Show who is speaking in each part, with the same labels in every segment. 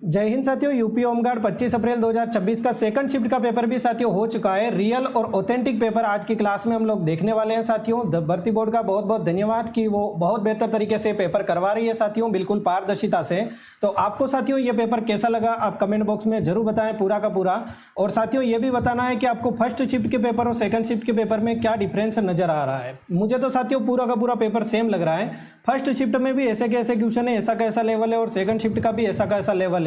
Speaker 1: जय हिंद साथियों। UP home guard 25 अप्रैल 2026 का सेकंड शिफ्ट का पेपर भी साथियों हो चुका है। रियल और ऑथेंटिक पेपर आज की क्लास में हम लोग देखने वाले हैं साथियों। भर्ती बोर्ड का बहुत बहुत धन्यवाद कि वो बहुत बेहतर तरीके से पेपर करवा रही है साथियों, बिल्कुल पारदर्शिता से। तो आपको साथियों ये पेपर कैसा लगा आप कमेंट बॉक्स में जरूर बताएं पूरा का पूरा। और साथियों ये भी बताना है कि आपको फर्स्ट शिफ्ट के पेपर और सेकंड शिफ्ट के पेपर में क्या डिफरेंस नजर आ रहा है। मुझे तो साथियों पूरा का पूरा पेपर सेम लग रहा है। फर्स्ट शिफ्ट में भी ऐसे कैसे क्वेश्चन है, ऐसा कैसा लेवल है, और सेकंड शिफ्ट का भी ऐसा कैसा लेवल है।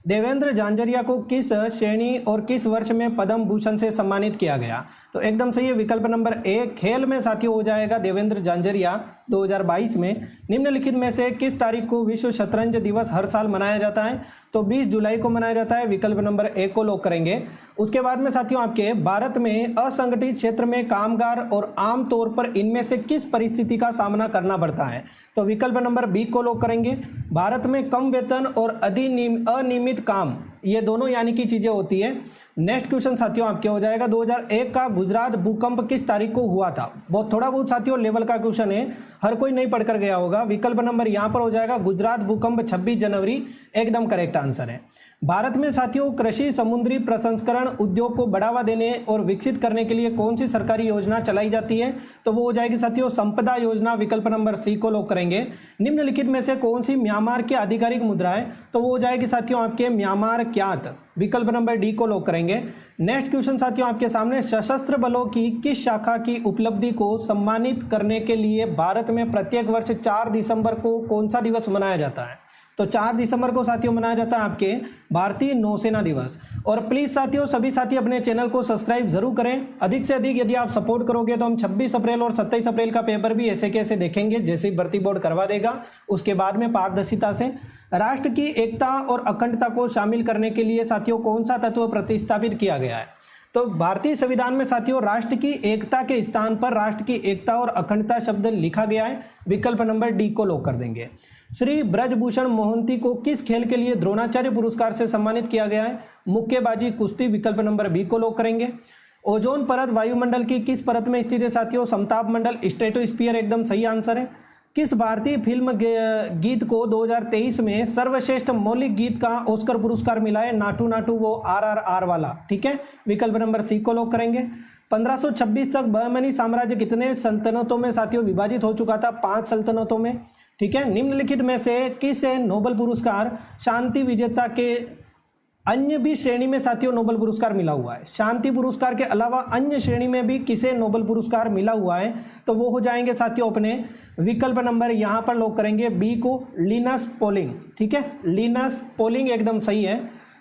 Speaker 1: देवेंद्र झांझरिया को किस श्रेणी और किस वर्ष में पद्म भूषण से सम्मानित किया गया? तो एकदम सही है विकल्प नंबर ए, खेल में साथियों हो जाएगा देवेंद्र झांझरिया 2022 में। निम्नलिखित में से किस तारीख को विश्व शतरंज दिवस हर साल मनाया जाता है? तो 20 जुलाई को मनाया जाता है। विकल्प नंबर ए को लॉक करेंगे। उसके बाद में साथियों आपके भारत में असंगठित क्षेत्र में कामगार और आमतौर पर इनमें से किस परिस्थिति का सामना करना पड़ता है? तो विकल्प नंबर बी को लॉक करेंगे। भारत में कम वेतन और अनियमित काम, ये दोनों यानी कि चीजें होती है। नेक्स्ट क्वेश्चन साथियों आपके हो जाएगा 2001 का गुजरात भूकंप किस तारीख को हुआ था? बहुत थोड़ा बहुत साथियों लेवल का क्वेश्चन है, हर कोई नहीं पढ़कर गया होगा। विकल्प नंबर यहाँ पर हो जाएगा गुजरात भूकंप 26 जनवरी, एकदम करेक्ट आंसर है। भारत में साथियों कृषि समुद्री प्रसंस्करण उद्योग को बढ़ावा देने और विकसित करने के लिए कौन सी सरकारी योजना चलाई जाती है? तो वो हो जाएगी साथियों संपदा योजना। विकल्प नंबर सी को लॉक करेंगे। निम्नलिखित में से कौन सी म्यांमार की आधिकारिक मुद्रा है? तो वो हो जाएगी साथियों आपके म्यांमार क्यात। विकल्प नंबर डी को लॉक करेंगे। नेक्स्ट क्वेश्चन साथियों आपके सामने, सशस्त्र बलों की किस शाखा की उपलब्धि को सम्मानित करने के लिए भारत में प्रत्येक वर्ष 4 दिसंबर को कौन सा दिवस मनाया जाता है? तो 4 दिसंबर को साथियों मनाया जाता है आपके भारतीय नौसेना दिवस। और प्लीज़ साथियों सभी साथी अपने चैनल को सब्सक्राइब जरूर करें। अधिक से अधिक यदि आप सपोर्ट करोगे तो हम 26 अप्रैल और 27 अप्रैल का पेपर भी ऐसे कैसे देखेंगे जैसे ही भर्ती बोर्ड करवा देगा। उसके बाद में पारदर्शिता से राष्ट्र की एकता और अखंडता को शामिल करने के लिए साथियों कौन सा तत्व प्रतिस्थापित किया गया है? तो भारतीय संविधान में साथियों राष्ट्र की एकता के स्थान पर राष्ट्र की एकता और अखंडता शब्द लिखा गया है। विकल्प नंबर डी को लॉक कर देंगे। श्री ब्रजभूषण मोहंती को किस खेल के लिए द्रोणाचार्य पुरस्कार से सम्मानित किया गया है? मुक्केबाजी, कुश्ती। विकल्प नंबर बी को लॉक करेंगे। ओजोन परत वायुमंडल की किस परत में स्थित है साथियों? समताप मंडल, स्ट्रेटोस्फीयर, एकदम सही आंसर है। किस भारतीय फिल्म गीत को 2023 में सर्वश्रेष्ठ मौलिक गीत का ऑस्कर पुरस्कार मिला है? नाटू नाटू, वो RRR वाला, ठीक है। विकल्प नंबर सी को लॉक करेंगे। 1526 तक बहमनी साम्राज्य कितने सल्तनतों में साथियों विभाजित हो चुका था? 5 सल्तनतों में, ठीक है। निम्नलिखित में से किसे नोबेल पुरस्कार शांति विजेता के अन्य भी श्रेणी में साथियों नोबेल पुरस्कार मिला हुआ है? शांति पुरस्कार के अलावा अन्य श्रेणी में भी किसे नोबेल पुरस्कार मिला हुआ है? तो वो हो जाएंगे साथियों अपने विकल्प नंबर यहाँ पर लॉक करेंगे बी को, लिनस पॉलिंग, ठीक है। लिनस पॉलिंग एकदम सही है।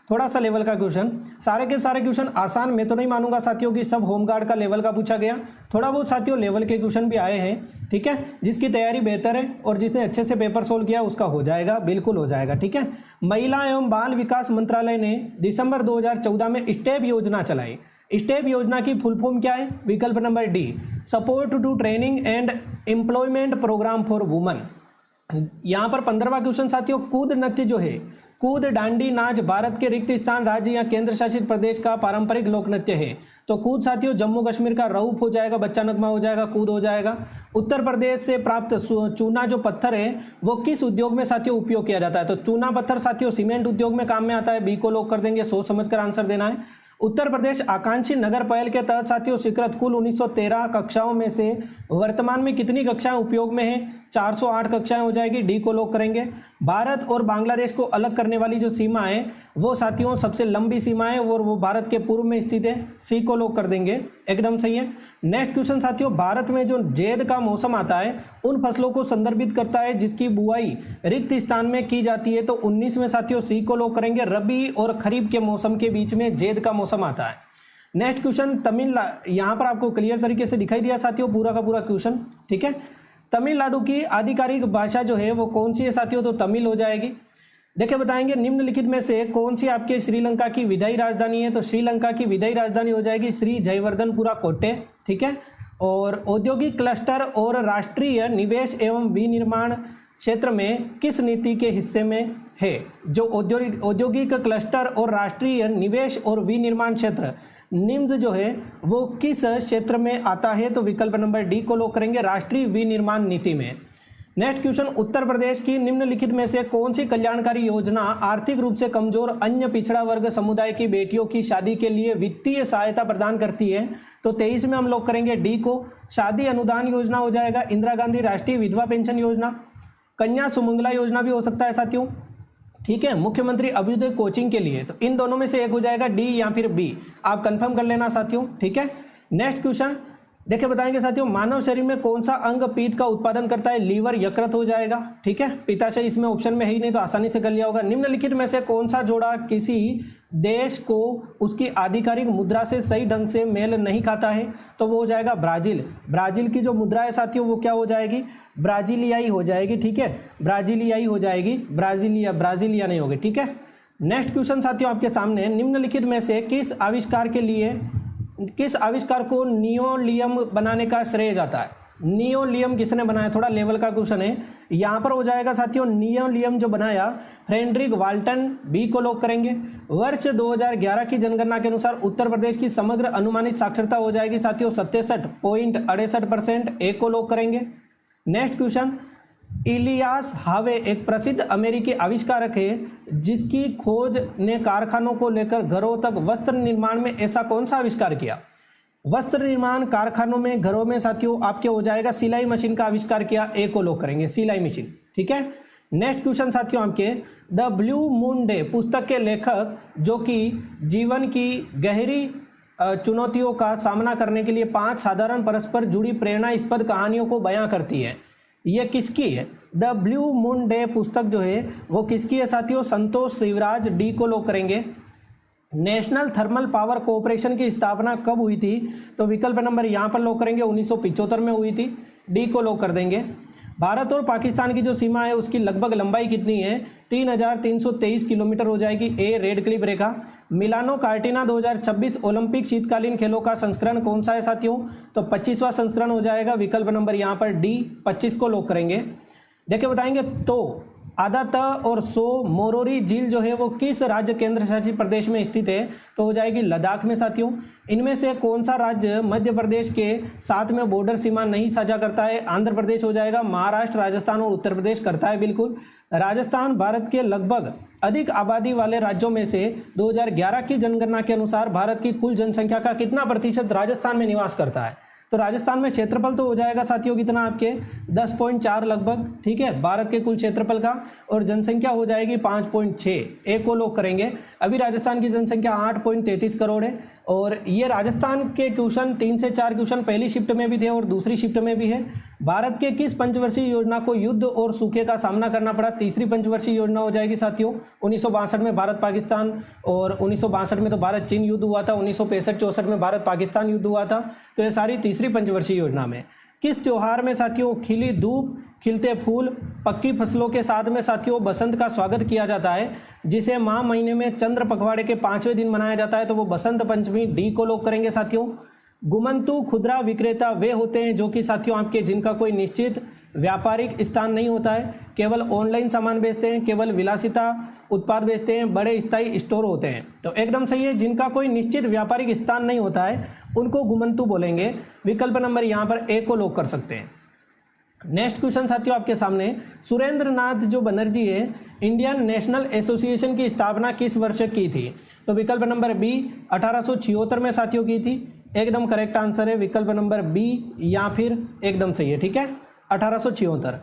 Speaker 1: थोड़ा सा लेवल का क्वेश्चन, सारे के सारे क्वेश्चन आसान मैं तो नहीं मानूंगा साथियों कि सब होमगार्ड का लेवल का पूछा गया। थोड़ा बहुत साथियों लेवल के क्वेश्चन भी आए हैं, ठीक है। जिसकी तैयारी बेहतर है और जिसने अच्छे से पेपर सोल्व किया उसका हो जाएगा, बिल्कुल हो जाएगा, ठीक है। महिला एवं बाल विकास मंत्रालय ने दिसंबर 2014 में स्टेप योजना चलाई। स्टेप योजना की फुल फॉर्म क्या है? विकल्प number D, support to training and employment program for women. यहाँ पर 15वां क्वेश्चन साथियों, कूद नृत्य जो है, कूद डांडी नाच भारत के रिक्त स्थान, राज्य या केंद्र शासित प्रदेश का पारंपरिक लोक नृत्य है। तो कूद साथियों जम्मू कश्मीर का रऊफ हो जाएगा, बच्चा नगमा हो जाएगा, कूद हो जाएगा। उत्तर प्रदेश से प्राप्त चूना जो पत्थर है वो किस उद्योग में साथियों उपयोग किया जाता है? तो चूना पत्थर साथियों सीमेंट उद्योग में काम में आता है। बी को लॉक कर देंगे, सोच समझकर आंसर देना है। उत्तर प्रदेश आकांक्षी नगर पहल के तहत साथियों स्वीकृत कुल 1913 कक्षाओं में से वर्तमान में कितनी कक्षाएं उपयोग में हैं? 408 कक्षाएं हो जाएगी। डी को लॉक करेंगे। भारत और बांग्लादेश को अलग करने वाली जो सीमा है वो साथियों सबसे लंबी सीमा है और वो भारत के पूर्व में स्थित है। सी को लॉक कर देंगे, एकदम सही है। नेक्स्ट क्वेश्चन साथियों, भारत में जो जेद का मौसम आता है उन फसलों को संदर्भित करता है जिसकी बुआई रिक्त स्थान में की जाती है। तो 19 में साथियों सी को लॉक करेंगे। रबी और खरीफ के मौसम के बीच में जेद का मौसम आता है। नेक्स्ट क्वेश्चन तमिलनाडु, यहाँ पर आपको क्लियर तरीके से दिखाई दिया साथियों पूरा का पूरा क्वेश्चन, ठीक है। तमिलनाडु की आधिकारिक भाषा जो है वो कौन सी है साथियों? तो तमिल हो जाएगी। देखिए बताएंगे निम्नलिखित में से कौन सी आपके श्रीलंका की विदाई राजधानी है? तो श्रीलंका की विदाई राजधानी हो जाएगी श्री जयवर्धनपुरा कोट्टे, ठीक है। और औद्योगिक क्लस्टर और राष्ट्रीय निवेश एवं विनिर्माण क्षेत्र में किस नीति के हिस्से में है? जो औद्योगिक क्लस्टर और राष्ट्रीय निवेश और विनिर्माण क्षेत्र निम्स जो है वो किस क्षेत्र में आता है? तो विकल्प नंबर डी को लॉक करेंगे, राष्ट्रीय विनिर्माण नीति में। नेक्स्ट क्वेश्चन, उत्तर प्रदेश की निम्नलिखित में से कौन सी कल्याणकारी योजना आर्थिक रूप से कमजोर अन्य पिछड़ा वर्ग समुदाय की बेटियों की शादी के लिए वित्तीय सहायता प्रदान करती है? तो 23 में हम लोग करेंगे डी को। शादी अनुदान योजना हो जाएगा, इंदिरा गांधी राष्ट्रीय विधवा पेंशन योजना, कन्या सुमंगला योजना भी हो सकता है साथियों, ठीक है, मुख्यमंत्री अभ्युदय कोचिंग के लिए। तो इन दोनों में से एक हो जाएगा डी या फिर बी, आप कंफर्म कर लेना साथियों, ठीक है। नेक्स्ट क्वेश्चन देखिए, बताएंगे साथियों, मानव शरीर में कौन सा अंग पीत का उत्पादन करता है? लीवर, यकृत हो जाएगा, ठीक है। पित्ताशय इसमें ऑप्शन में है ही नहीं तो आसानी से कर लिया होगा। निम्नलिखित में से कौन सा जोड़ा किसी देश को उसकी आधिकारिक मुद्रा से सही ढंग से मेल नहीं खाता है? तो वो हो जाएगा ब्राजील। ब्राजील की जो मुद्रा है साथियों वो क्या हो जाएगी? ब्राजीलियाई हो जाएगी, ठीक है, ब्राजीलियाई हो जाएगी, ब्राजीलिया नहीं होगी, ठीक है। नेक्स्ट क्वेश्चन साथियों आपके सामने, निम्नलिखित में से किस आविष्कार को नियोलियम बनाने का श्रेय जाता है? नियोलियम किसने बनाया? थोड़ा लेवल का क्वेश्चन है यहाँ पर, हो जाएगा साथियों नियोलियम जो बनाया फ्रेडरिक वाल्टन, बी को लॉक करेंगे। वर्ष 2011 की जनगणना के अनुसार उत्तर प्रदेश की समग्र अनुमानित साक्षरता हो जाएगी साथियों 67.68%, ए को लॉक करेंगे। नेक्स्ट क्वेश्चन, इलियास हावे एक प्रसिद्ध अमेरिकी आविष्कारक है जिसकी खोज ने कारखानों को लेकर घरों तक वस्त्र निर्माण में ऐसा कौन सा आविष्कार किया? वस्त्र निर्माण कारखानों में, घरों में साथियों आपके हो जाएगा सिलाई मशीन का आविष्कार किया, ए को लॉक करेंगे, सिलाई मशीन, ठीक है। नेक्स्ट क्वेश्चन साथियों आपके, द ब्लू मून डे पुस्तक के लेखक जो कि जीवन की गहरी चुनौतियों का सामना करने के लिए 5 साधारण परस्पर जुड़ी प्रेरणास्पद कहानियों को बयां करती है, ये किसकी है? द ब्लू मून डे पुस्तक जो है वो किसकी है साथियों? संतोष शिवराज, डी को लॉक करेंगे। नेशनल थर्मल पावर कॉरपोरेशन की स्थापना कब हुई थी? तो विकल्प नंबर यहाँ पर लॉक करेंगे 1975 में हुई थी, डी को लॉक कर देंगे। भारत और पाकिस्तान की जो सीमा है उसकी लगभग लंबाई कितनी है? 3323 किलोमीटर हो जाएगी, ए रेड क्लिप रेखा। मिलानो कार्टिना 2026 ओलंपिक शीतकालीन खेलों का संस्करण कौन सा है साथियों? तो 25वां संस्करण हो जाएगा, विकल्प नंबर यहाँ पर डी 25 को लॉक करेंगे। देखिए बताएंगे, तो आधा त और सो मोरोरी झील जो है वो किस राज्य केंद्र शासित प्रदेश में स्थित है? तो हो जाएगी लद्दाख में साथियों। इनमें से कौन सा राज्य मध्य प्रदेश के साथ में बॉर्डर सीमा नहीं साझा करता है? आंध्र प्रदेश हो जाएगा, महाराष्ट्र, राजस्थान और उत्तर प्रदेश करता है बिल्कुल। राजस्थान भारत के लगभग अधिक आबादी वाले राज्यों में से 2011 की जनगणना के अनुसार भारत की कुल जनसंख्या का कितना प्रतिशत राजस्थान में निवास करता है? तो राजस्थान में क्षेत्रफल तो हो जाएगा साथियों कितना आपके 10.4 लगभग, ठीक है, भारत के कुल क्षेत्रफल का, और जनसंख्या हो जाएगी 5.6, ए को लॉक करेंगे। अभी राजस्थान की जनसंख्या 8.33 करोड़ है। और ये राजस्थान के क्वेश्चन 3 से 4 क्वेश्चन पहली शिफ्ट में भी थे और दूसरी शिफ्ट में भी है। भारत के किस पंचवर्षीय योजना को युद्ध और सूखे का सामना करना पड़ा? तीसरी पंचवर्षीय योजना हो जाएगी साथियों। 1962 में भारत पाकिस्तान, और 1962 में तो भारत चीन युद्ध हुआ था, 1965-64 में भारत पाकिस्तान युद्ध हुआ था। तो ये सारी तीसरी पंचवर्षीय योजना में। किस त्योहार में साथियों खिली धूप, खिलते फूल, पक्की फसलों के साथ में साथियों बसंत का स्वागत किया जाता है, जिसे माह महीने में चंद्र पखवाड़े के 5वें दिन मनाया जाता है? तो वो बसंत पंचमी, डी को लॉक करेंगे साथियों। गुमंतु खुदरा विक्रेता वे होते हैं जो कि साथियों आपके जिनका कोई निश्चित व्यापारिक स्थान नहीं होता है, केवल ऑनलाइन सामान बेचते हैं, केवल विलासिता उत्पाद बेचते हैं, बड़े स्थायी स्टोर होते हैं। तो एकदम सही है, जिनका कोई निश्चित व्यापारिक स्थान नहीं होता है उनको गुमंतु बोलेंगे। विकल्प नंबर यहाँ पर ए को लॉक कर सकते हैं। नेक्स्ट क्वेश्चन साथियों आपके सामने, सुरेंद्र नाथ जो बनर्जी है, इंडियन नेशनल एसोसिएशन की स्थापना किस वर्ष की थी? तो विकल्प नंबर बी 1876 में साथियों की थी, एकदम करेक्ट आंसर है विकल्प नंबर बी, या फिर एकदम सही है, ठीक है, 1876।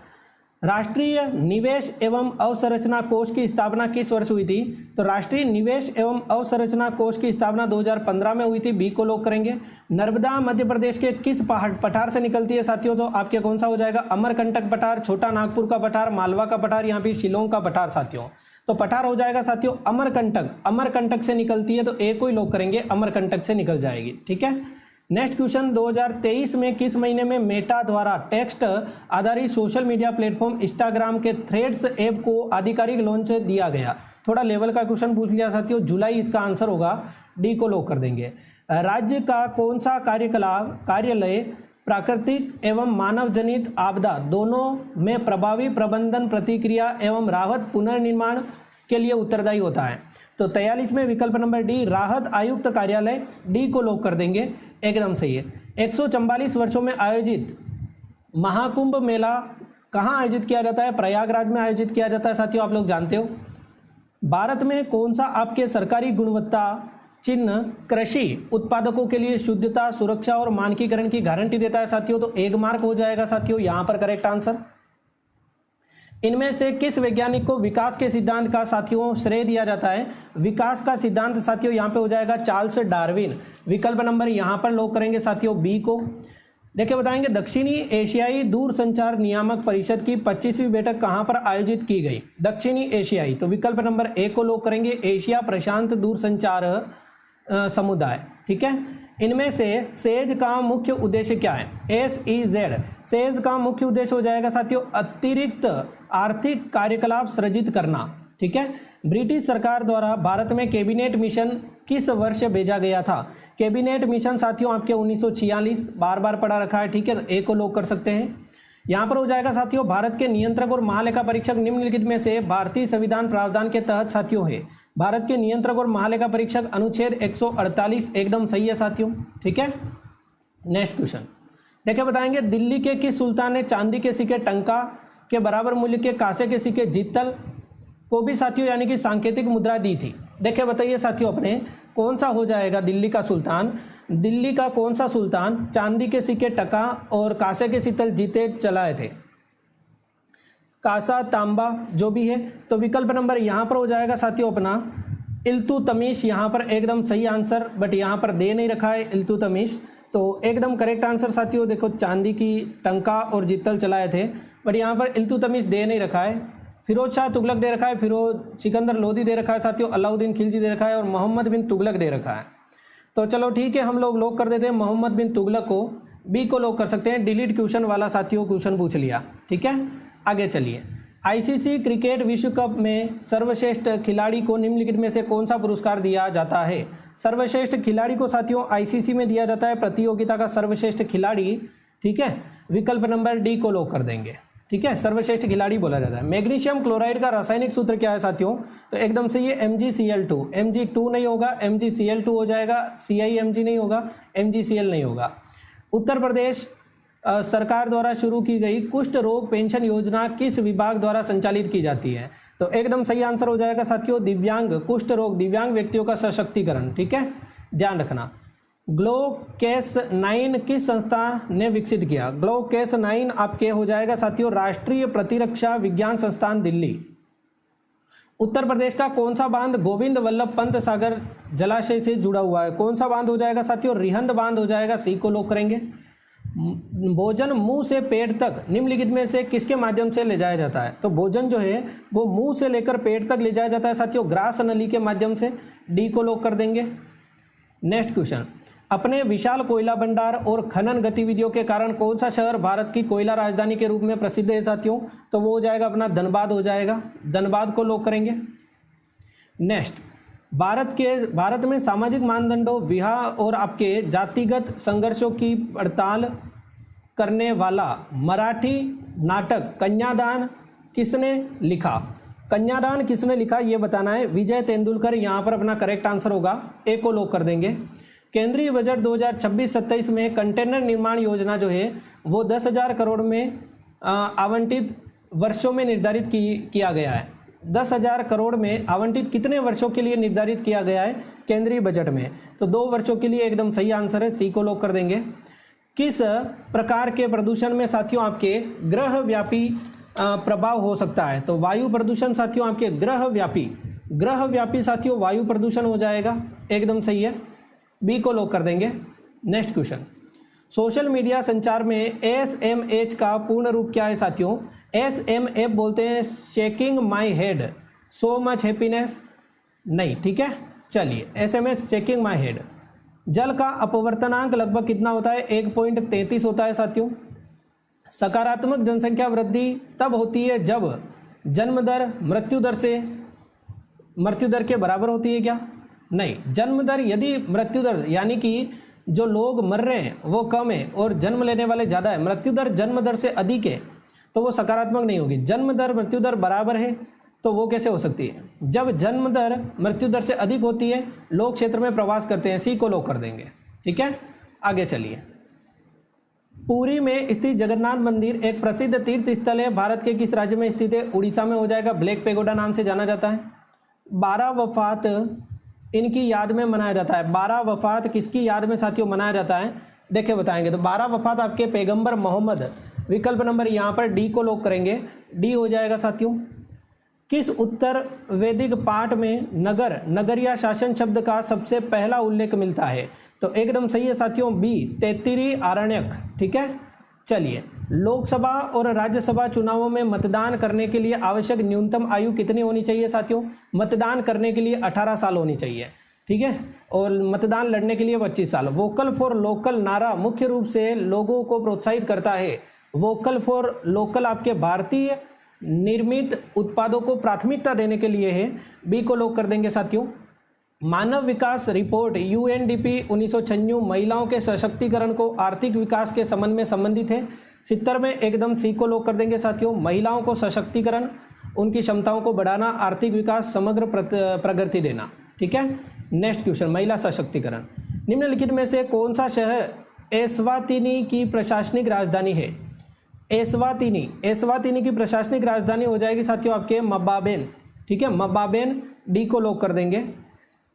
Speaker 1: राष्ट्रीय निवेश एवं अवसंरचना कोष की स्थापना किस वर्ष हुई थी? तो राष्ट्रीय निवेश एवं अवसंरचना कोष की स्थापना 2015 में हुई थी, बी को लॉक करेंगे। नर्मदा मध्य प्रदेश के किस पठार से निकलती है साथियों? तो आपके कौन सा हो जाएगा? अमरकंटक पठार, छोटा नागपुर का पठार, मालवा का पठार, यहाँ पे शिलोंग का पठार साथियों। तो पठार हो जाएगा साथियों अमरकंटक, अमरकंटक से निकलती है, तो ए को ही लॉक करेंगे, अमरकंटक से निकल जाएगी, ठीक है। नेक्स्ट क्वेश्चन, 2023 में किस महीने में मेटा द्वारा टेक्स्ट आधारित सोशल मीडिया प्लेटफॉर्म इंस्टाग्राम के थ्रेड्स ऐप को आधिकारिक लॉन्च दिया गया? थोड़ा लेवल का क्वेश्चन पूछ लिया साथियों, जुलाई इसका आंसर होगा, डी को लॉक कर देंगे। राज्य का कौन सा कार्यालय प्राकृतिक एवं मानव जनित आपदा दोनों में प्रभावी प्रबंधन, प्रतिक्रिया एवं राहत पुनर्निर्माण के लिए उत्तरदायी होता है? तो 43 में विकल्प नंबर डी राहत आयुक्त कार्यालय, डी को लॉक कर देंगे, एकदम सही है। 144 वर्षों में आयोजित महाकुंभ मेला कहाँ आयोजित किया जाता है? प्रयागराज में आयोजित किया जाता है साथियों, आप लोग जानते हो। भारत में कौन सा आपके सरकारी गुणवत्ता चिन्ह कृषि उत्पादकों के लिए शुद्धता, सुरक्षा और मानकीकरण की गारंटी देता है साथियों? तो 1 मार्क हो जाएगा साथियों यहाँ पर करेक्ट आंसर। इनमें से किस वैज्ञानिक को विकास के सिद्धांत का साथियों श्रेय दिया जाता है? विकास का सिद्धांत साथियों यहाँ पे हो जाएगा चार्ल्स डार्विन। विकल्प नंबर यहाँ पर लॉक करेंगे साथियों बी को। देखिए बताएंगे दक्षिणी एशियाई दूरसंचार नियामक परिषद की 25वीं बैठक कहाँ पर आयोजित की गई? दक्षिणी एशियाई, तो विकल्प नंबर ए को लॉक करेंगे, एशिया प्रशांत दूरसंचार समुदाय। ठीक है, इनमें से सेज का मुख्य उद्देश्य क्या है? SEZ, सेज का मुख्य उद्देश्य हो जाएगा साथियों अतिरिक्त आर्थिक कार्यकलाप सृजित करना। ठीक है, ब्रिटिश सरकार द्वारा भारत में कैबिनेट मिशन किस वर्ष भेजा गया था? कैबिनेट मिशन साथियों आपके 1946, बार बार पढ़ा रखा है। ठीक है, तो ए को लॉक कर सकते हैं। यहाँ पर हो जाएगा साथियों भारत के नियंत्रक और महालेखा परीक्षक निम्नलिखित में से भारतीय संविधान प्रावधान के तहत साथियों है? भारत के नियंत्रक और महालेखा परीक्षक अनुच्छेद 148 एकदम सही है साथियों। ठीक है, नेक्स्ट क्वेश्चन देखिए बताएंगे दिल्ली के किस सुल्तान ने चांदी के सिक्के टंका के बराबर मूल्य के कांसे के सिक्के जित्तल को भी साथियों यानी कि सांकेतिक मुद्रा दी थी? देखिए बताइए साथियों अपने कौन सा हो जाएगा दिल्ली का सुल्तान? दिल्ली का कौन सा सुल्तान चांदी के सिक्के टका और कांसे के सिक्के जीते चलाए थे? कासा, तांबा जो भी है। तो विकल्प नंबर यहाँ पर हो जाएगा साथियों अपना इल्तुतमिश, यहाँ पर एकदम सही आंसर, बट यहाँ पर दे नहीं रखा है इल्तुतमिश, तो एकदम करेक्ट आंसर साथियों देखो चांदी की टंका और जित्तल चलाए थे, बट यहाँ पर इल्तुतमिश दे नहीं रखा है। फिरोज शाह तुगलक दे रखा है, फिरोज सिकंदर लोधी दे रखा है साथियों, अलाउद्दीन खिलजी दे रखा है और मोहम्मद बिन तुगलक दे रखा है। तो चलो ठीक है, हम लोग लॉक कर देते हैं मोहम्मद बिन तुगलक को, बी को लॉक कर सकते हैं। डिलीट क्वेश्चन वाला साथियों क्वेश्चन पूछ लिया। ठीक है, आगे चलिए। ICC क्रिकेट विश्व कप में सर्वश्रेष्ठ खिलाड़ी को निम्नलिखित में से कौन सा पुरस्कार दिया जाता है? सर्वश्रेष्ठ खिलाड़ी को साथियों ICC में दिया जाता है प्रतियोगिता का सर्वश्रेष्ठ खिलाड़ी। ठीक है, विकल्प नंबर डी को लॉक कर देंगे। ठीक है, सर्वश्रेष्ठ खिलाड़ी बोला जाता है। मैग्नीशियम क्लोराइड का रासायनिक सूत्र क्या है साथियों? तो एकदम से ये MgCl2, Mg2 नहीं होगा, MgCl2 हो जाएगा, CiMg नहीं होगा, MgCl नहीं होगा। उत्तर प्रदेश सरकार द्वारा शुरू की गई कुष्ठ रोग पेंशन योजना किस विभाग द्वारा संचालित की जाती है? तो एकदम सही आंसर हो जाएगा साथियों दिव्यांग कुष्ठ रोग, दिव्यांग व्यक्तियों का सशक्तिकरण। ठीक है, ध्यान रखना। ग्लोकेस9 किस संस्था ने विकसित किया? ग्लोकेस9 आपके हो जाएगा साथियों राष्ट्रीय प्रतिरक्षा विज्ञान संस्थान दिल्ली। उत्तर प्रदेश का कौन सा बांध गोविंद वल्लभ पंत सागर जलाशय से जुड़ा हुआ है? कौन सा बांध हो जाएगा साथियों? रिहंद बांध हो जाएगा, सी को लॉक करेंगे। भोजन मुंह से पेट तक निम्नलिखित में से किसके माध्यम से ले जाया जाता है? तो भोजन जो है वो मुंह से लेकर पेट तक ले जाया जाता है साथियों ग्रास नली के माध्यम से, डी को लॉक कर देंगे। नेक्स्ट क्वेश्चन, अपने विशाल कोयला भंडार और खनन गतिविधियों के कारण कौन सा शहर भारत की कोयला राजधानी के रूप में प्रसिद्ध है साथियों? तो वो हो जाएगा अपना धनबाद हो जाएगा, धनबाद को लॉक करेंगे। नेक्स्ट, भारत में सामाजिक मानदंडों, विवाह और आपके जातिगत संघर्षों की पड़ताल करने वाला मराठी नाटक कन्यादान किसने लिखा? कन्यादान किसने लिखा ये बताना है। विजय तेंदुलकर यहाँ पर अपना करेक्ट आंसर होगा, ए को लॉक कर देंगे। केंद्रीय बजट 2026-27 में कंटेनर निर्माण योजना जो है वो 10,000 करोड़ में आवंटित वर्षों में निर्धारित किया गया है। 10,000 करोड़ में आवंटित कितने वर्षों के लिए निर्धारित किया गया है केंद्रीय बजट में? तो 2 वर्षों के लिए एकदम सही आंसर है, सी को लॉक कर देंगे। किस प्रकार के प्रदूषण में साथियों आपके ग्रह व्यापी प्रभाव हो सकता है? तो वायु प्रदूषण साथियों आपके ग्रह व्यापी साथियों वायु प्रदूषण हो जाएगा, एकदम सही है, बी को लॉक कर देंगे। नेक्स्ट क्वेश्चन, सोशल मीडिया संचार में SMH का पूर्ण रूप क्या है साथियों? SMH बोलते हैं shaking my head, so much happiness नहीं। ठीक है, चलिए SMS शेकिंग माई हेड। जल का अपवर्तनांक लगभग कितना होता है? 1.33 होता है साथियों। सकारात्मक जनसंख्या वृद्धि तब होती है जब जन्म दर मृत्यु दर के बराबर होती है क्या? नहीं, जन्म दर यदि मृत्यु दर यानी कि जो लोग मर रहे हैं वो कम है और जन्म लेने वाले ज़्यादा है, मृत्यु दर जन्म दर से अधिक है तो वो सकारात्मक नहीं होगी। जन्म दर मृत्यु दर बराबर है तो वो कैसे हो सकती है? जब जन्म दर मृत्यु दर से अधिक होती है लोग क्षेत्र में प्रवास करते हैं, सी को लॉक कर देंगे। ठीक है, आगे चलिए। पुरी में स्थित जगन्नाथ मंदिर एक प्रसिद्ध तीर्थ स्थल है, भारत के किस राज्य में स्थित है? उड़ीसा में हो जाएगा, ब्लैक पेगोडा नाम से जाना जाता है। 12 वफात इनकी याद में मनाया जाता है। 12 वफात किसकी याद में साथियों मनाया जाता है? देखिए बताएंगे। तो 12 वफात आपके पैगंबर मोहम्मद, विकल्प नंबर यहाँ पर डी को लॉक करेंगे, डी हो जाएगा साथियों। किस उत्तर वैदिक पाठ में नगर, नगरिया शासन शब्द का सबसे पहला उल्लेख मिलता है? तो एकदम सही है साथियों, बी, तैत्तिरीय आरण्यक। ठीक है, चलिए। लोकसभा और राज्यसभा चुनावों में मतदान करने के लिए आवश्यक न्यूनतम आयु कितनी होनी चाहिए साथियों? मतदान करने के लिए 18 साल होनी चाहिए। ठीक है, और मतदान लड़ने के लिए 25 साल। वोकल फॉर लोकल नारा मुख्य रूप से लोगों को प्रोत्साहित करता है। वोकल फॉर लोकल आपके भारतीय निर्मित उत्पादों को प्राथमिकता देने के लिए है, बी को लॉक कर देंगे साथियों। मानव विकास रिपोर्ट यूएनडीपी 1996 महिलाओं के सशक्तिकरण को आर्थिक विकास के संबंध में संबंधित है। 70 में एकदम सी को लॉक कर देंगे साथियों। महिलाओं को सशक्तिकरण, उनकी क्षमताओं को बढ़ाना, आर्थिक विकास, समग्र प्रगति देना। ठीक है, नेक्स्ट क्वेश्चन, महिला सशक्तिकरण। निम्नलिखित में से कौन सा शहर एस्वातिनी की प्रशासनिक राजधानी है? एस्वातिनी, एस्वातिनी की प्रशासनिक राजधानी हो जाएगी साथियों आपके मबाबेन। ठीक है, मबाबेन, डी को लॉक कर देंगे।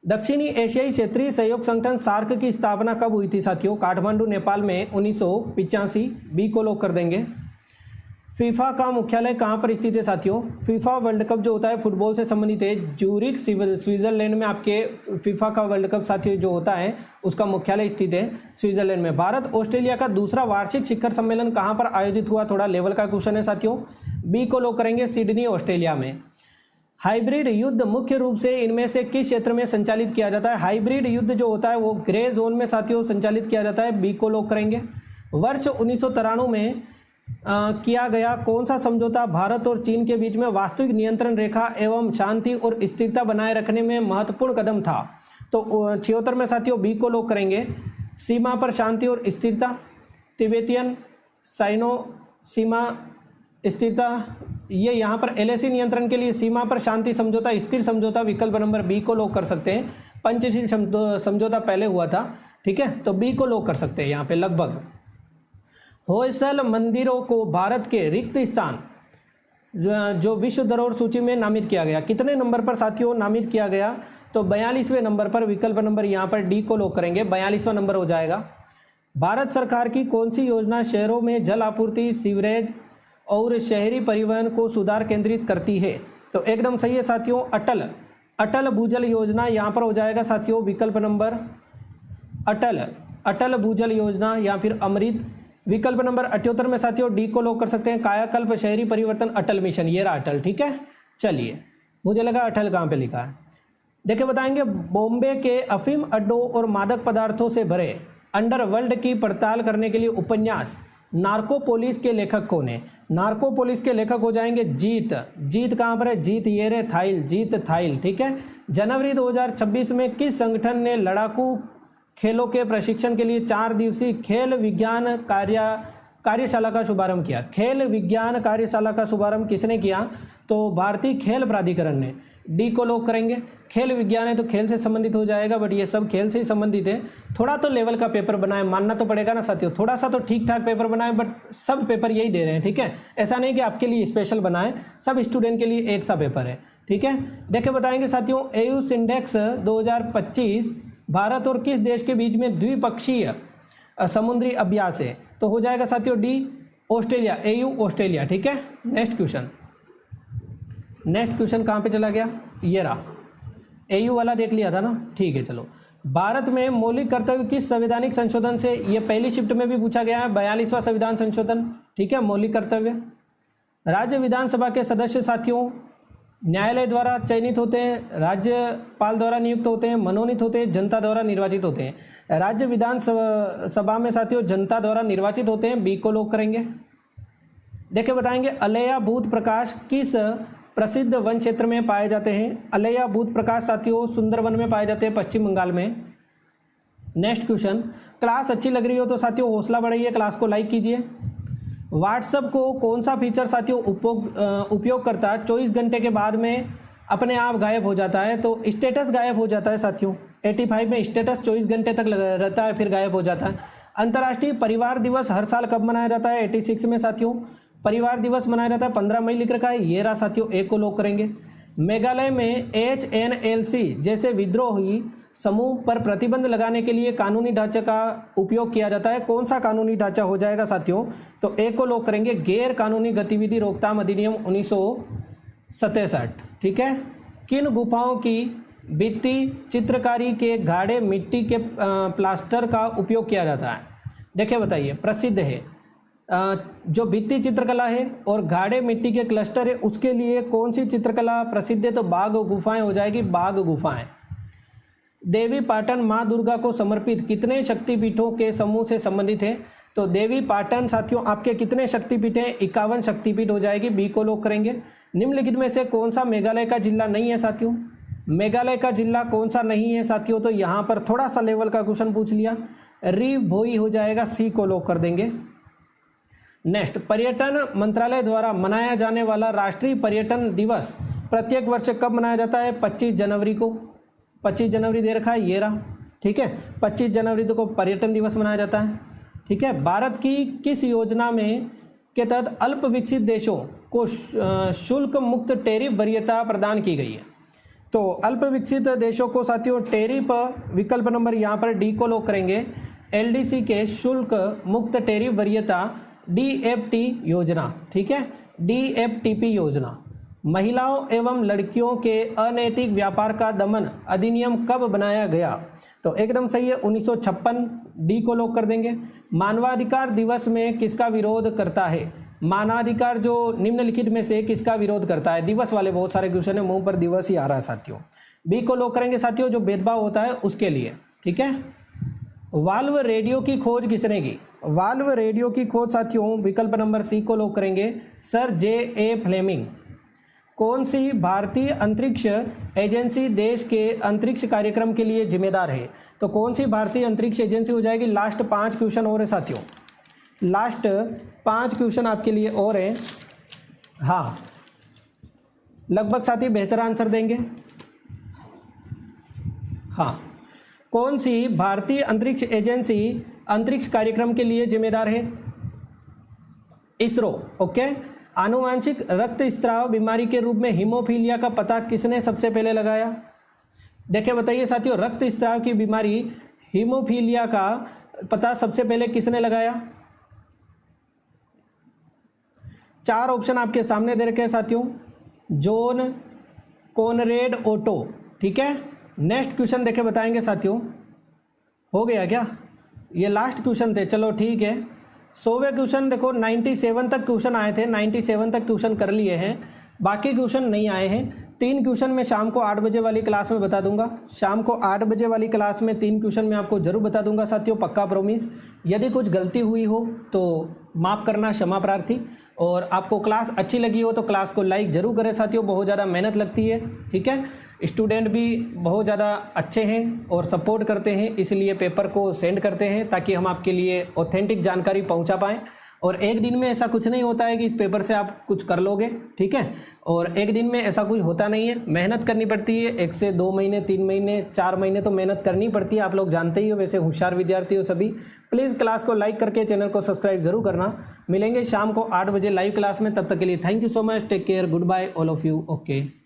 Speaker 1: दक्षिणी एशियाई क्षेत्रीय सहयोग संगठन सार्क की स्थापना कब हुई थी साथियों? काठमांडू नेपाल में 1985, बी को लॉक कर देंगे। फीफा का मुख्यालय कहाँ पर स्थित है साथियों? फीफा वर्ल्ड कप जो होता है फुटबॉल से संबंधित है, ज्यूरिख स्विट्जरलैंड में आपके फीफा का वर्ल्ड कप साथियों जो होता है उसका मुख्यालय स्थित है स्विट्जरलैंड में। भारत ऑस्ट्रेलिया का दूसरा वार्षिक शिखर सम्मेलन कहाँ पर आयोजित हुआ? थोड़ा लेवल का क्वेश्चन है साथियों, बी को लॉक करेंगे, सिडनी ऑस्ट्रेलिया में। हाइब्रिड युद्ध मुख्य रूप से इनमें से किस क्षेत्र में संचालित किया जाता है? हाइब्रिड युद्ध जो होता है वो ग्रे जोन में साथियों संचालित किया जाता है, बी को लॉक करेंगे। वर्ष 1993 में किया गया कौन सा समझौता भारत और चीन के बीच में वास्तविक नियंत्रण रेखा एवं शांति और स्थिरता बनाए रखने में महत्वपूर्ण कदम था? तो 76 में साथियों बी को लॉक करेंगे, सीमा पर शांति और स्थिरता, तिब्बतियन साइनो सीमा स्थिरता, ये यहाँ पर एलएसी नियंत्रण के लिए सीमा पर शांति समझौता, स्थिर समझौता, विकल्प नंबर बी को लॉक कर सकते हैं। पंचशील समझौता पहले हुआ था। ठीक है, तो बी को लॉक कर सकते हैं यहाँ पे लगभग। होयसल मंदिरों को भारत के रिक्त स्थान जो विश्व धरोहर सूची में नामित किया गया, कितने नंबर पर साथियों नामित किया गया? तो 42वें नंबर पर, विकल्प नंबर यहाँ पर डी को लॉक करेंगे, 42वां नंबर हो जाएगा। भारत सरकार की कौन सी योजना शहरों में जल आपूर्ति, सीवरेज और शहरी परिवहन को सुधार केंद्रित करती है? तो एकदम सही है साथियों, अटल भूजल योजना यहाँ पर हो जाएगा साथियों, विकल्प नंबर अटल भूजल योजना या फिर अमृत। विकल्प नंबर 78 में साथियों डी को लॉक कर सकते हैं, कायाकल्प शहरी परिवर्तन अटल मिशन, ये रहा अटल। ठीक है, चलिए, मुझे लगा अटल कहाँ पे लिखा है। देखिए बताएंगे, बॉम्बे के अफीम अड्डों और मादक पदार्थों से भरे अंडरवर्ल्ड की पड़ताल करने के लिए उपन्यास नार्कोपोलिस के लेखक कौन है? नार्कोपोलिस के लेखक हो जाएंगे जीत कहाँ पर है? जीत ये रे थाइल, जीत थाइल। ठीक है, जनवरी 2026 में किस संगठन ने लड़ाकू खेलों के प्रशिक्षण के लिए 4 दिवसीय खेल विज्ञान कार्यशाला का शुभारंभ किया? खेल विज्ञान कार्यशाला का शुभारंभ किसने किया? तो भारतीय खेल प्राधिकरण ने, डी को लॉक करेंगे। खेल विज्ञान है तो खेल से संबंधित हो जाएगा, बट ये सब खेल से ही संबंधित है। थोड़ा तो लेवल का पेपर बनाए, मानना तो पड़ेगा ना साथियों, थोड़ा सा तो ठीक ठाक पेपर बनाए, बट सब पेपर यही दे रहे हैं। ठीक है, ऐसा नहीं कि आपके लिए स्पेशल बनाए, सब स्टूडेंट के लिए एक सा पेपर है। ठीक है, देखिए बताएंगे साथियों, एयूस इंडेक्स 2025 भारत और किस देश के बीच में द्विपक्षीय समुद्री अभ्यास है? तो हो जाएगा साथियों डी, ऑस्ट्रेलिया, एयू ऑस्ट्रेलिया। ठीक है, नेक्स्ट क्वेश्चन कहाँ पे चला गया? ये रहा, एयू वाला देख लिया था ना। ठीक है, चलो। भारत में मौलिक कर्तव्य किस संवैधानिक संशोधन से, ये पहली शिफ्ट में भी पूछा गया है, 42वां संविधान संशोधन। ठीक है, मौलिक कर्तव्य। राज्य विधानसभा के सदस्य साथियों न्यायालय द्वारा चयनित होते हैं, राज्यपाल द्वारा नियुक्त होते हैं, मनोनीत होते हैं, जनता द्वारा निर्वाचित होते हैं? राज्य विधानसभा में साथियों जनता द्वारा निर्वाचित होते हैं, बी को लॉक करेंगे। देखिए बताएंगे, अलेया भूत प्रकाश किस प्रसिद्ध वन क्षेत्र में पाए जाते हैं? अलेया भूत प्रकाश साथियों सुंदरवन में पाए जाते हैं, पश्चिम बंगाल में। नेक्स्ट क्वेश्चन, क्लास अच्छी लग रही हो तो साथियों हौसला बढ़ाइए, क्लास को लाइक कीजिए। व्हाट्सएप को कौन सा फीचर साथियों उपयोग करता है 24 घंटे के बाद में अपने आप गायब हो जाता है? तो स्टेटस गायब हो जाता है साथियों। 85 में स्टेटस 24 घंटे तक रहता है, फिर गायब हो जाता है। अंतर्राष्ट्रीय परिवार दिवस हर साल कब मनाया जाता है? 86 में साथियों परिवार दिवस मनाया जाता है, 15 मई लिख रखा है, ये रहा साथियों, एक को लॉक करेंगे। मेघालय में HNLC जैसे विद्रोही समूह पर प्रतिबंध लगाने के लिए कानूनी ढांचे का उपयोग किया जाता है, कौन सा कानूनी ढांचा हो जाएगा साथियों? तो एक को लॉक करेंगे, गैर कानूनी गतिविधि रोकथाम अधिनियम 1967। ठीक है। किन गुफाओं की भित्ति चित्रकारी के गाढ़े मिट्टी के प्लास्टर का उपयोग किया जाता है? देखिए बताइए, प्रसिद्ध है जो भित्ति चित्रकला है और गाढ़े मिट्टी के क्लस्टर है, उसके लिए कौन सी चित्रकला प्रसिद्ध है? तो बाघ गुफाएं हो जाएगी, बाघ गुफाएं। देवी पाटन माँ दुर्गा को समर्पित कितने शक्तिपीठों के समूह से संबंधित है? तो देवी पाटन साथियों आपके कितने शक्तिपीठ हैं? 51 शक्तिपीठ हो जाएगी, बी को लॉक करेंगे। निम्नलिखित में से कौन सा मेघालय का जिला नहीं है साथियों? मेघालय का जिला कौन सा नहीं है साथियों? तो यहाँ पर थोड़ा सा लेवल का क्वेश्चन पूछ लिया, री भोई हो जाएगा, सी को लॉक कर देंगे। नेक्स्ट, पर्यटन मंत्रालय द्वारा मनाया जाने वाला राष्ट्रीय पर्यटन दिवस प्रत्येक वर्ष कब मनाया जाता है? 25 जनवरी को। 25 जनवरी दे रखा है, ये रहा। ठीक है, 25 जनवरी को पर्यटन दिवस मनाया जाता है। ठीक है। भारत की किस योजना में के तहत अल्प विकसित देशों को शुल्क मुक्त टैरिफ वरीयता प्रदान की गई है? तो अल्प विकसित देशों को साथियों टैरिफ विकल्प नंबर यहाँ पर डी को लॉक करेंगे, LDC के शुल्क मुक्त टैरिफ वरीयता DFT योजना। ठीक है, DFTP योजना। महिलाओं एवं लड़कियों के अनैतिक व्यापार का दमन अधिनियम कब बनाया गया? तो एकदम सही है, 1956, डी को लॉक कर देंगे। मानवाधिकार दिवस में किसका विरोध करता है? मानवाधिकार जो निम्नलिखित में से किसका विरोध करता है? दिवस वाले बहुत सारे क्वेश्चन है, मुंह पर दिवस ही आ रहा है साथियों। बी को लॉक करेंगे साथियों, जो भेदभाव होता है उसके लिए। ठीक है। वाल्व रेडियो की खोज किसने की? वाल्व रेडियो की खोज साथियों विकल्प नंबर सी को लॉक करेंगे, सर J.A. फ्लेमिंग। कौन सी भारतीय अंतरिक्ष एजेंसी देश के अंतरिक्ष कार्यक्रम के लिए जिम्मेदार है? तो कौन सी भारतीय अंतरिक्ष एजेंसी हो जाएगी? लास्ट 5 क्वेश्चन और है साथियों, लास्ट 5 क्वेश्चन आपके लिए और हैं। हाँ, लगभग साथी बेहतर आंसर देंगे। हाँ, कौन सी भारतीय अंतरिक्ष एजेंसी अंतरिक्ष कार्यक्रम के लिए जिम्मेदार है? इसरो। ओके। आनुवांशिक रक्तस्राव बीमारी के रूप में हीमोफीलिया का पता किसने सबसे पहले लगाया? देखिए बताइए साथियों, रक्तस्राव की बीमारी हीमोफीलिया का पता सबसे पहले किसने लगाया? 4 ऑप्शन आपके सामने दे रखे हैं साथियों, जॉन कॉनरेड ओटो। ठीक है। नेक्स्ट क्वेश्चन देखे बताएंगे साथियों। हो गया क्या? ये लास्ट क्वेश्चन थे, चलो ठीक है। 100वें क्वेश्चन देखो, 97 तक क्वेश्चन आए थे, 97 तक क्वेश्चन कर लिए हैं, बाकी क्वेश्चन नहीं आए हैं। 3 क्वेश्चन मैं शाम को 8 बजे वाली क्लास में बता दूंगा। शाम को 8 बजे वाली क्लास में 3 क्वेश्चन मैं आपको जरूर बता दूंगा साथियों, पक्का प्रॉमिस। यदि कुछ गलती हुई हो तो माफ़ करना, क्षमा प्रार्थी। और आपको क्लास अच्छी लगी हो तो क्लास को लाइक जरूर करें साथियों, बहुत ज़्यादा मेहनत लगती है। ठीक है। स्टूडेंट भी बहुत ज़्यादा अच्छे हैं और सपोर्ट करते हैं, इसलिए पेपर को सेंड करते हैं ताकि हम आपके लिए ऑथेंटिक जानकारी पहुंचा पाएँ। और एक दिन में ऐसा कुछ नहीं होता है कि इस पेपर से आप कुछ कर लोगे। ठीक है। और एक दिन में ऐसा कुछ होता नहीं है, मेहनत करनी पड़ती है। 1 से 2 महीने, 3 महीने, 4 महीने तो मेहनत करनी पड़ती है, आप लोग जानते ही हो। वैसे होशियार विद्यार्थी हो सभी। प्लीज़ क्लास को लाइक करके चैनल को सब्सक्राइब जरूर करना। मिलेंगे शाम को 8 बजे लाइव क्लास में, तब तक के लिए thank you so much, take care, good bye all of you. Okay.